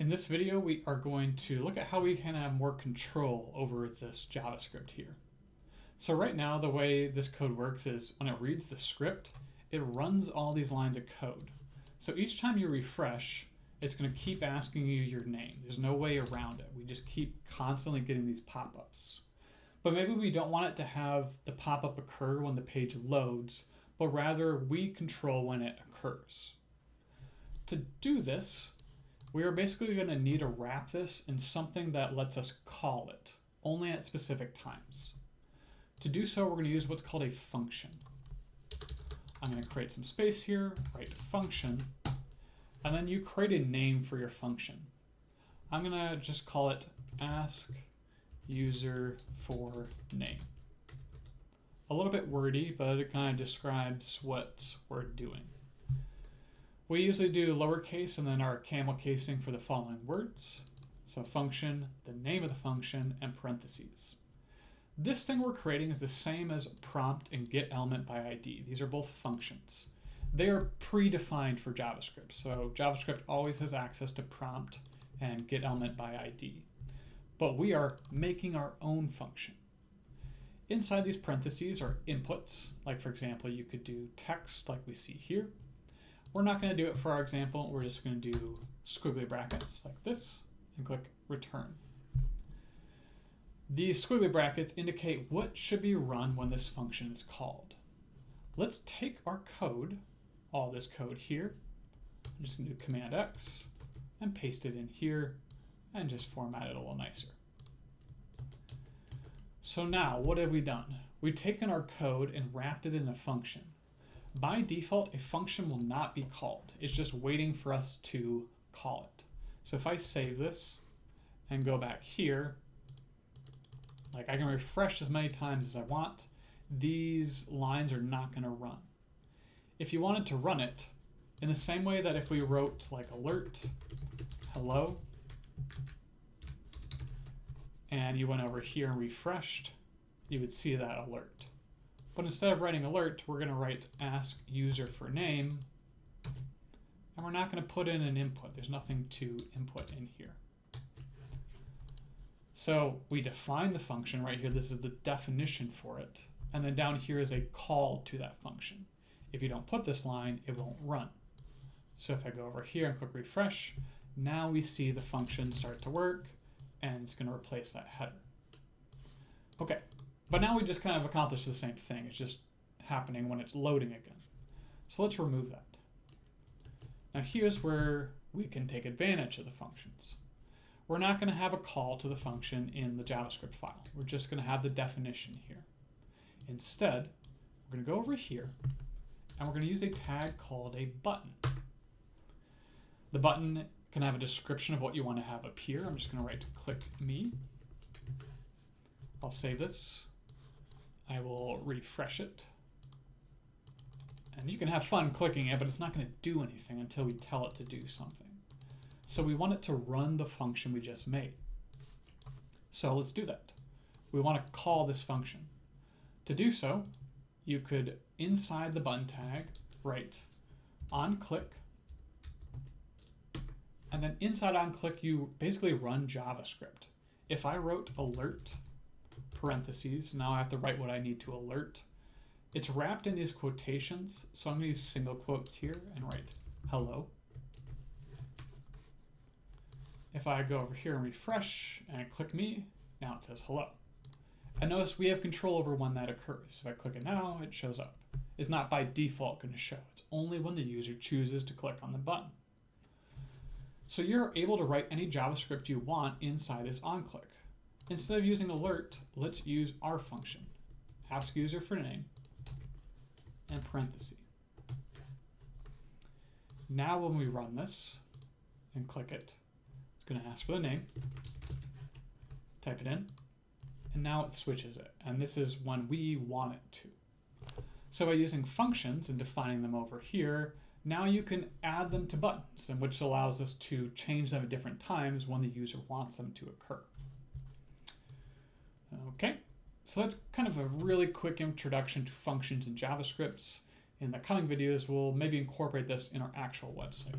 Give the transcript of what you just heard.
In this video, we are going to look at how we can have more control over this JavaScript here. So right now, the way this code works is when it reads the script, it runs all these lines of code. So each time you refresh, it's going to keep asking you your name. There's no way around it. We just keep constantly getting these pop-ups. But maybe we don't want it to have the pop-up occur when the page loads, but rather we control when it occurs. To do this, we are basically going to need to wrap this in something that lets us call it, only at specific times. To do so, we're going to use what's called a function. I'm going to create some space here, write function, and then you create a name for your function. I'm going to just call it ask user for name. A little bit wordy, but it kind of describes what we're doing. We usually do lowercase and then our camel casing for the following words. So function, the name of the function, and parentheses. This thing we're creating is the same as prompt and getElementById. These are both functions. They are predefined for JavaScript. So JavaScript always has access to prompt and getElementById. But we are making our own function. Inside these parentheses are inputs. Like for example, you could do text like we see here. We're not going to do it for our example. We're just going to do squiggly brackets like this and click return. These squiggly brackets indicate what should be run when this function is called. Let's take our code, all this code here. I'm just going to do Command X and paste it in here and just format it a little nicer. So now what have we done? We've taken our code and wrapped it in a function. By default, a function will not be called. It's just waiting for us to call it. So if I save this and go back here, like I can refresh as many times as I want, these lines are not going to run. If you wanted to run it, in the same way that if we wrote like alert, hello, and you went over here and refreshed, you would see that alert. But instead of writing alert, we're going to write ask user for name, and we're not going to put in an input. There's nothing to input in here. So we define the function right here. This is the definition for it. And then down here is a call to that function. If you don't put this line, it won't run. So if I go over here and click refresh, now we see the function start to work, and it's going to replace that header. Okay. But now we just kind of accomplished the same thing. It's just happening when it's loading again. So let's remove that. Now here's where we can take advantage of the functions. We're not going to have a call to the function in the JavaScript file. We're just going to have the definition here. Instead, we're going to go over here, and we're going to use a tag called a button. The button can have a description of what you want to have appear. I'm just going to write click me. I'll save this. I will refresh it. And you can have fun clicking it, but it's not going to do anything until we tell it to do something. So we want it to run the function we just made. So let's do that. We want to call this function. To do so, you could, inside the button tag, write onClick. And then inside onClick, you basically run JavaScript. If I wrote alert, parentheses, now I have to write what I need to alert. It's wrapped in these quotations, so I'm going to use single quotes here and write hello. If I go over here and refresh and click me, now it says hello. And notice we have control over when that occurs. If I click it now, it shows up. It's not by default going to show. It's only when the user chooses to click on the button. So you're able to write any JavaScript you want inside this onClick. Instead of using alert, let's use our function, ask user for name, and parenthesis. Now when we run this and click it, it's going to ask for the name, type it in, and now it switches it. And this is when we want it to. So by using functions and defining them over here, now you can add them to buttons, and which allows us to change them at different times when the user wants them to occur. Okay, so that's kind of a really quick introduction to functions in JavaScript. In the coming videos, we'll maybe incorporate this in our actual website.